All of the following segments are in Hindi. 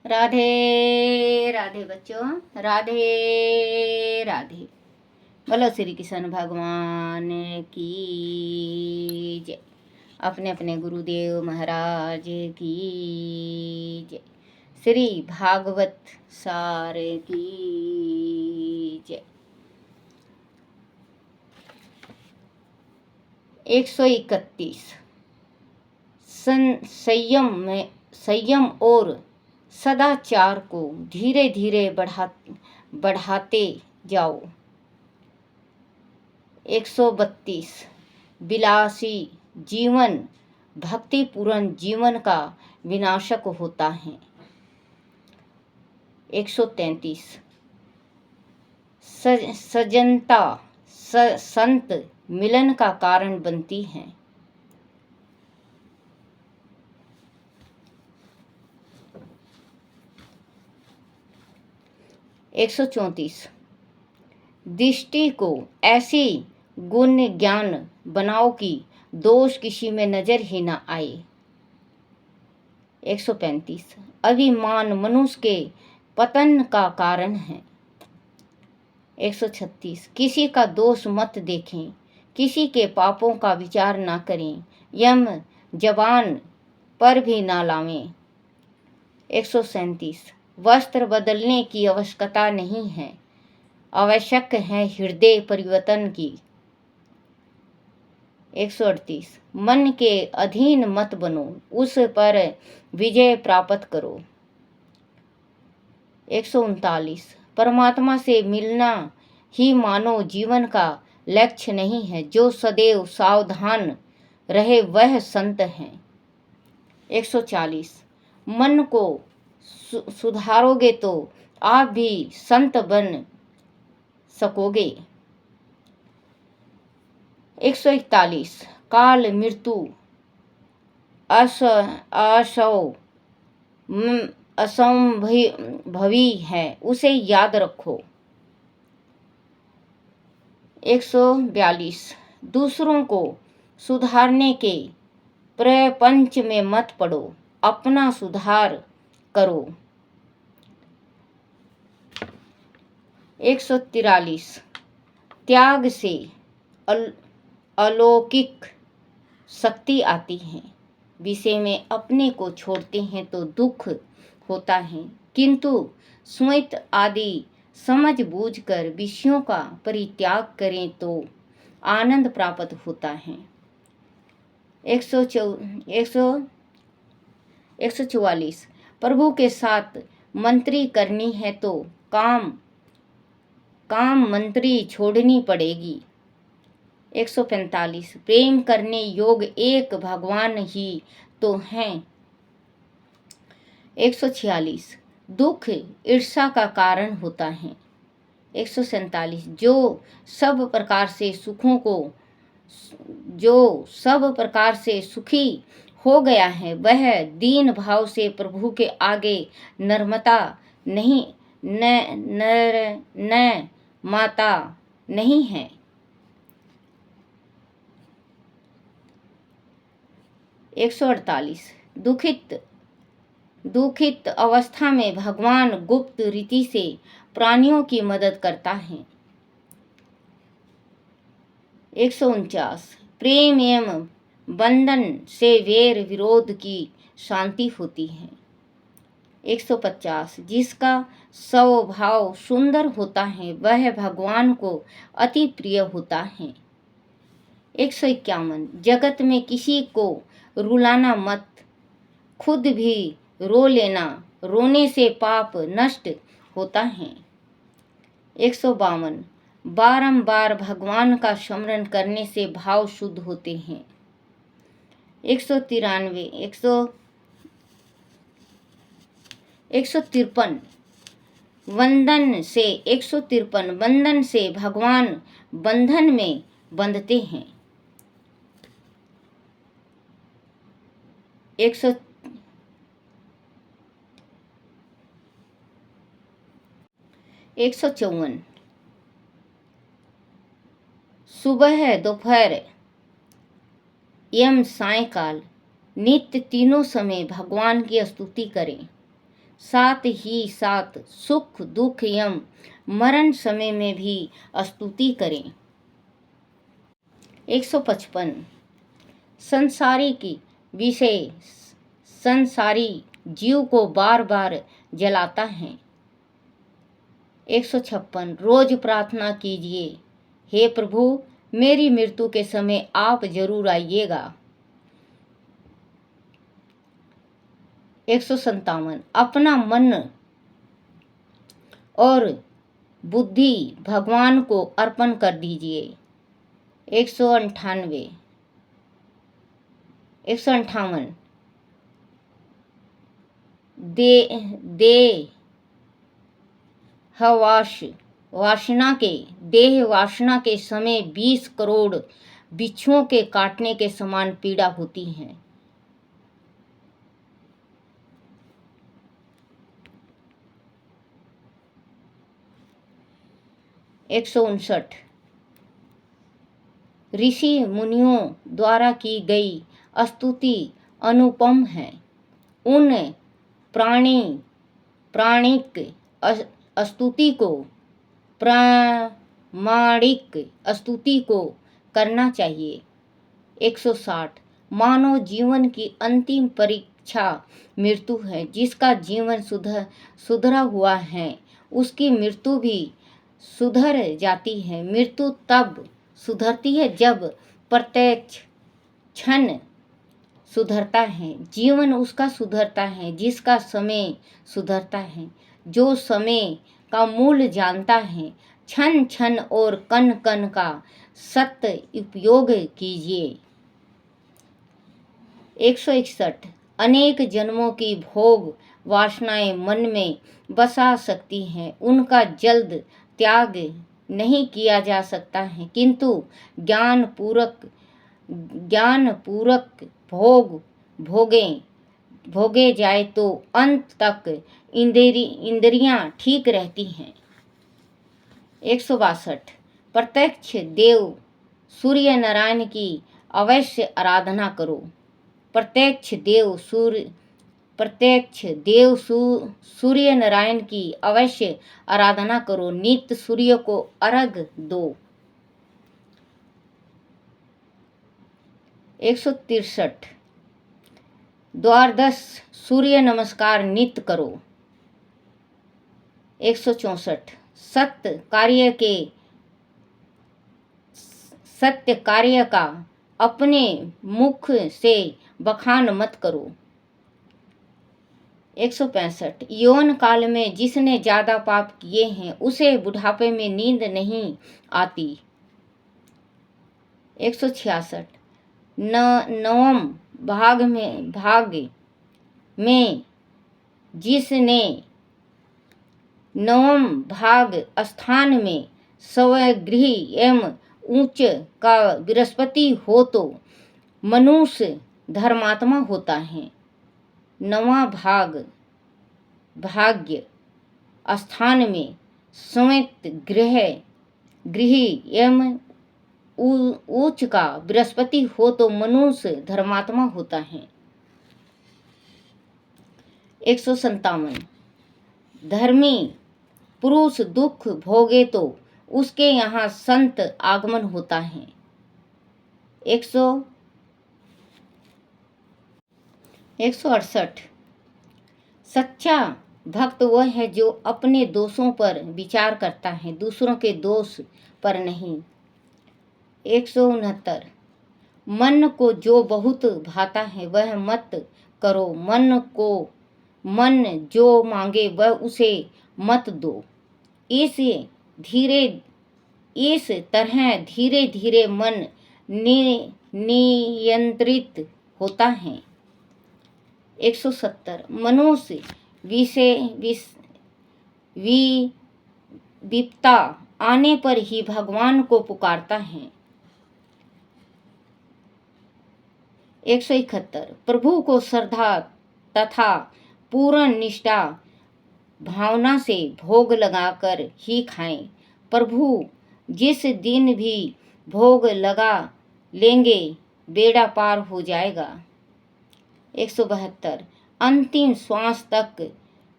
राधे राधे बच्चों, राधे राधे। बोलो श्री कृष्ण भगवान की जय। अपने अपने गुरुदेव महाराज की जय। श्री भागवत सार की जय। 131 संयम और सदाचार को धीरे धीरे बढ़ाते जाओ। 132 विलासी जीवन भक्तिपूर्ण जीवन का विनाशक होता है। 133 सजनता संत मिलन का कारण बनती है। 134 दृष्टि को ऐसी गुण ज्ञान बनाओ कि दोष किसी में नजर ही न आए। 135 अभिमान मनुष्य के पतन का कारण है। 136 किसी का दोष मत देखें, किसी के पापों का विचार ना करें, यम जबान पर भी ना लावें। 137 वस्त्र बदलने की आवश्यकता नहीं है, आवश्यक है हृदय परिवर्तन की। 138 मन के अधीन मत बनो, उस पर विजय प्राप्त करो। 139 परमात्मा से मिलना ही मानव जीवन का लक्ष्य नहीं है, जो सदैव सावधान रहे वह संत है। 140 मन को सुधारोगे तो आप भी संत बन सकोगे। 141 काल मृत्यु असंभवी है, उसे याद रखो। 142 दूसरों को सुधारने के प्रपंच में मत पड़ो, अपना सुधार करो। 143 त्याग से अलौकिक शक्ति आती है। विषय में अपने को छोड़ते हैं तो दुख होता है, किंतु स्मृत आदि समझ बूझकर विषयों का परित्याग करें तो आनंद प्राप्त होता है। 144 प्रभु के साथ मंत्री करनी है तो काम मंत्री छोड़नी पड़ेगी। 145 प्रेम करने योग्य एक भगवान ही तो हैं। 146 दुख ईर्ष्या का कारण होता है। 147 जो सब प्रकार से सुखी हो गया है वह दीन भाव से प्रभु के आगे माता नहीं है। 148 दुखित अवस्था में भगवान गुप्त रीति से प्राणियों की मदद करता है। 149 प्रेम एवं बंधन से वैर विरोध की शांति होती है। 150 जिसका स्वभाव सुंदर होता है वह भगवान को अति प्रिय होता है। 151 जगत में किसी को रुलाना मत, खुद भी रो लेना, रोने से पाप नष्ट होता है। 152 बारंबार भगवान का स्मरण करने से भाव शुद्ध होते हैं। 153 बंधन से भगवान बंधन में बंधते हैं। 154 सुबह दोपहर एवं सायंकाल नित्य तीनों समय भगवान की स्तुति करें। साथ ही साथ सुख दुख एवं मरण समय में भी स्तुति करें। 155 संसारिक विषय संसारी जीव को बार बार जलाता है। 156 रोज प्रार्थना कीजिए, हे प्रभु मेरी मृत्यु के समय आप जरूर आइएगा। 157 अपना मन और बुद्धि भगवान को अर्पण कर दीजिए। 158 देह वासना के समय 20 करोड़ बिच्छुओं के काटने के समान पीड़ा होती है। 159 ऋषि मुनियों द्वारा की गई स्तुति अनुपम है। उन प्राणिक स्तुति को प्रामाणिक स्तुति को करना चाहिए। 160 मानव जीवन की अंतिम परीक्षा मृत्यु है। जिसका जीवन सुधरा हुआ है उसकी मृत्यु भी सुधर जाती है। मृत्यु तब सुधरती है जब प्रत्येक क्षण सुधरता है। जीवन उसका सुधरता है जिसका समय सुधरता है। जो समय का मूल्य जानता है, क्षण क्षण और कण कण का सत्य उपयोग कीजिए। 161 अनेक जन्मों की भोग वासनाएं मन में बसा सकती हैं, उनका जल्द त्याग नहीं किया जा सकता है, किंतु ज्ञान पूर्वक भोगे जाए तो अंत तक इंद्रियां ठीक रहती हैं। 162 प्रत्यक्ष देव सूर्य नारायण की अवश्य आराधना करो। प्रत्यक्ष देव सूर्य नारायण की अवश्य आराधना करो। नित्य सूर्य को अर्घ दो। 163 द्वादश सूर्य नमस्कार नित्य करो। 164 सत्य कार्य का अपने मुख से बखान मत करो। 165 यौन काल में जिसने ज्यादा पाप किए हैं उसे बुढ़ापे में नींद नहीं आती। 166 नवम भाग में जिसने नवम भाग स्थान में स्वगृही एवं उच्च का बृहस्पति हो तो मनुष्य धर्मात्मा होता है। नवा भाग्य स्थान में स्वेत गृही एवं उच्च का बृहस्पति हो तो मनुष्य धर्मात्मा होता है। 157 धर्मी पुरुष दुख भोगे तो उसके यहाँ संत आगमन होता है। 168 सच्चा भक्त वह है जो अपने दोषों पर विचार करता है, दूसरों के दोष पर नहीं। 169 मन को जो बहुत भाता है वह मत करो, मन जो मांगे वह उसे मत दो। इस तरह धीरे धीरे मन नियंत्रित होता है। 170 मनुष्य विपदा आने पर ही भगवान को पुकारता है। 171 प्रभु को श्रद्धा तथा पूर्ण निष्ठा भावना से भोग लगाकर ही खाएं। प्रभु जिस दिन भी भोग लगा लेंगे बेड़ा पार हो जाएगा। 172 अंतिम श्वास तक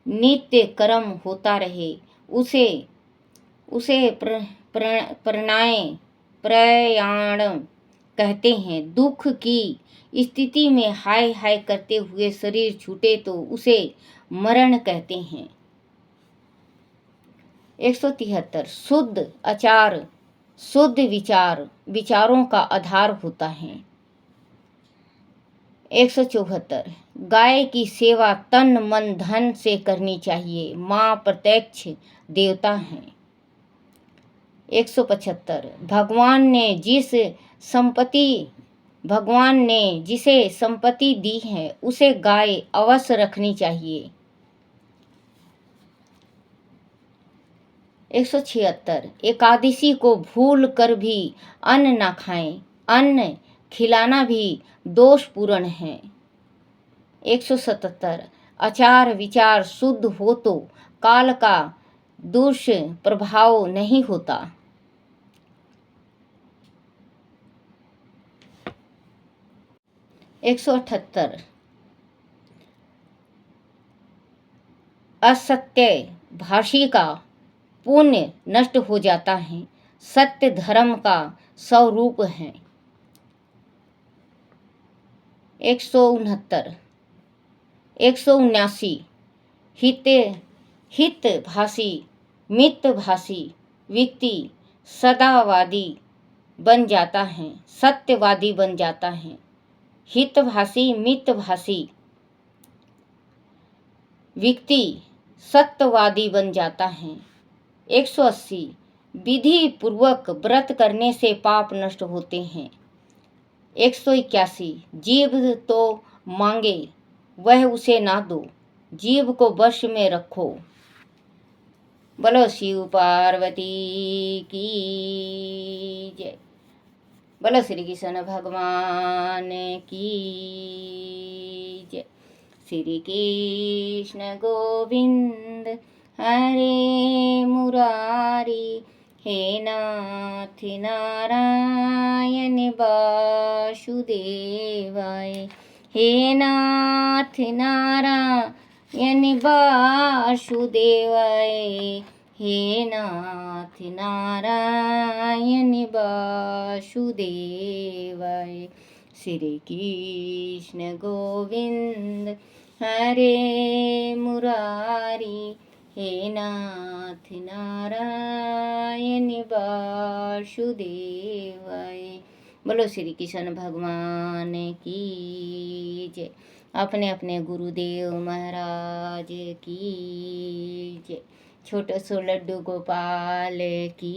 नित्य कर्म होता रहे, उसे उसे प्रयाण कहते हैं। दुख की स्थिति में हाय हाय करते हुए शरीर छूटे तो उसे मरण कहते हैं। 173 शुद्ध आचार शुद्ध विचार विचारों का आधार होता है। 174 गाय की सेवा तन मन धन से करनी चाहिए, माँ प्रत्यक्ष देवता हैं। 175 भगवान ने जिसे संपत्ति दी है उसे गाय अवश्य रखनी चाहिए। 176 एकादशी को भूल कर भी अन्न न खाएं, अन्न खिलाना भी दोषपूर्ण है। 177 आचार विचार शुद्ध हो तो काल का दुष्प्रभाव नहीं होता। 178 असत्य भाषी का पुण्य नष्ट हो जाता है, सत्य धर्म का स्वरूप है। 169 179 हितभाषी मितभाषी व्यक्ति सदावादी बन जाता है, सत्यवादी बन जाता है। हितभाषी मितभाषी व्यक्ति सत्यवादी बन जाता है। 180 विधि पूर्वक व्रत करने से पाप नष्ट होते हैं। 181 जीव तो मांगे वह उसे ना दो, जीव को वश में रखो। बोलो शिव पार्वती की जय। बोलो श्री कृष्ण भगवान की जय। श्री कृष्ण गोविंद हरे मुरारी, हे नाथ नारायण वासुदेवाय, हे नाथ नारायण वासुदेवाय, हे नाथ नारायण वासुदेवाय। श्री कृष्ण गोविंद हरे मुरारी, हे नाथ नारायण वासुदेवाय। बोलो श्री कृष्ण भगवान की जय। अपने अपने गुरुदेव महाराज की जय। छोटो सो लड्डू गोपाल की